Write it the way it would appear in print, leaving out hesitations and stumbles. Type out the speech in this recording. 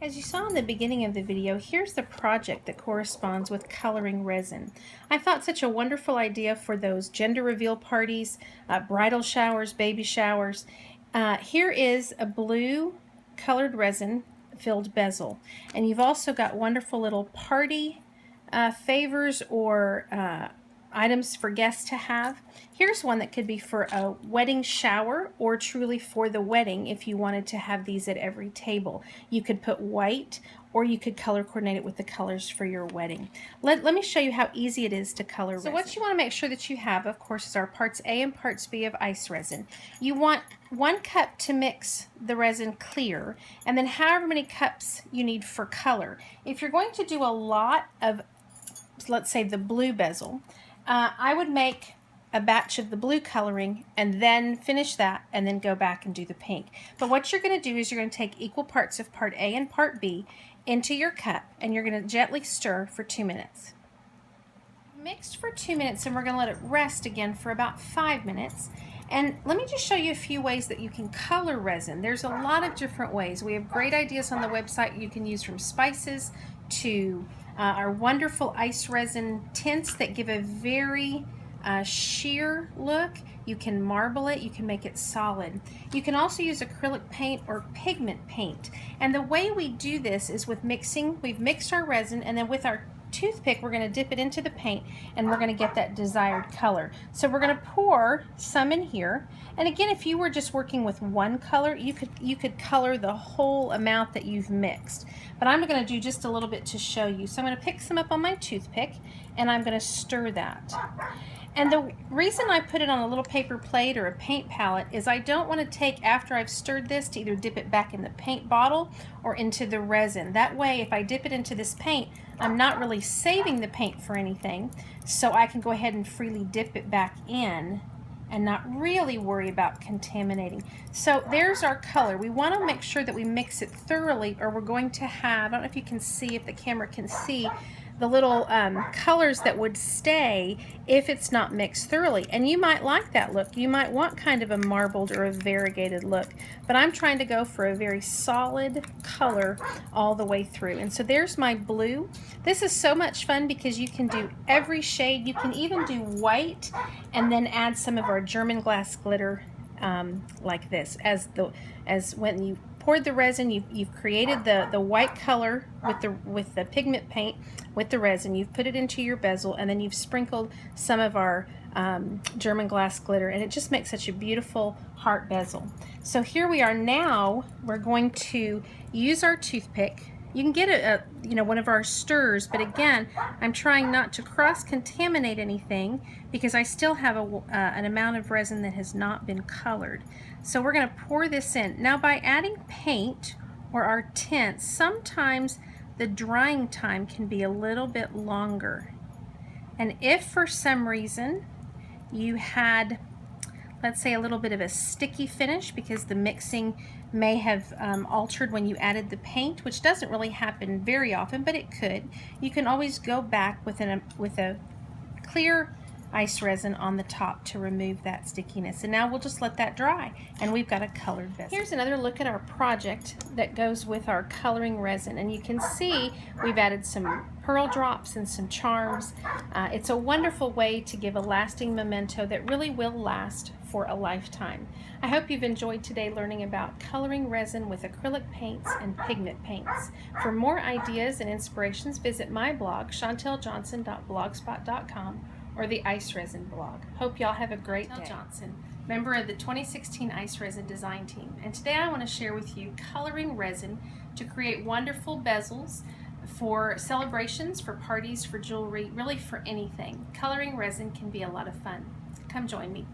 As you saw in the beginning of the video, here's the project that corresponds with coloring resin. I thought such a wonderful idea for those gender reveal parties, bridal showers, baby showers. Here is a blue colored resin filled bezel, and you've also got wonderful little party favors or items for guests to have. Here's one that could be for a wedding shower or truly for the wedding if you wanted to have these at every table. You could put white or you could color coordinate it with the colors for your wedding. Let me show you how easy it is to color resin. So what you want to make sure that you have, of course, is our parts A and parts B of ice resin. You want 1 cup to mix the resin clear, and then however many cups you need for color. If you're going to do a lot of, let's say, the blue bezel, I would make a batch of the blue coloring and then finish that and then go back and do the pink. But what you're going to do is you're going to take equal parts of part A and part B into your cup, and you're going to gently stir for 2 minutes. Mixed for 2 minutes, and we're going to let it rest again for about 5 minutes. And let me just show you a few ways that you can color resin. There's a lot of different ways. We have great ideas on the website you can use, from spices to our wonderful ice resin tints that give a very sheer look. You can marble it, you can make it solid. You can also use acrylic paint or pigment paint. And the way we do this is with mixing. We've mixed our resin, and then with our toothpick we're going to dip it into the paint, and we're going to get that desired color. So we're going to pour some in here, and again, if you were just working with one color, you could color the whole amount that you've mixed, but I'm going to do just a little bit to show you. So I'm going to pick some up on my toothpick, and I'm going to stir that. And the reason I put it on a little paper plate or a paint palette is I don't want to take, after I've stirred this, to either dip it back in the paint bottle or into the resin. That way, if I dip it into this paint, I'm not really saving the paint for anything, so I can go ahead and freely dip it back in and not really worry about contaminating. So there's our color. We want to make sure that we mix it thoroughly, or we're going to have, I don't know if you can see, if the camera can see, the little colors that would stay if it's not mixed thoroughly. And you might like that look. You might want kind of a marbled or a variegated look, but I'm trying to go for a very solid color all the way through. And so there's my blue. This is so much fun because you can do every shade. You can even do white and then add some of our German glass glitter like this. As when you poured the resin, you've created the white color with the pigment paint with the resin. You've put it into your bezel, and then you've sprinkled some of our German glass glitter, and it just makes such a beautiful heart bezel. So here we are now. We're going to use our toothpick. You can get one of our stirrers, but again, I'm trying not to cross-contaminate anything because I still have an amount of resin that has not been colored. So we're going to pour this in. Now, by adding paint or our tints, sometimes the drying time can be a little bit longer. And if for some reason you had, let's say, a little bit of a sticky finish because the mixing may have altered when you added the paint, which doesn't really happen very often, but it could. You can always go back with a clear ice resin on the top to remove that stickiness. And now we'll just let that dry, and we've got a colored bezel. Here's another look at our project that goes with our coloring resin, and you can see we've added some pearl drops and some charms. It's a wonderful way to give a lasting memento that really will last for a lifetime. I hope you've enjoyed today learning about coloring resin with acrylic paints and pigment paints. For more ideas and inspirations, visit my blog, chanteljohnson.blogspot.com, or the Ice Resin blog. Hope y'all have a great day. Johnson, member of the 2016 Ice Resin design team, and today I want to share with you coloring resin to create wonderful bezels for celebrations, for parties, for jewelry, really for anything. Coloring resin can be a lot of fun. Come join me.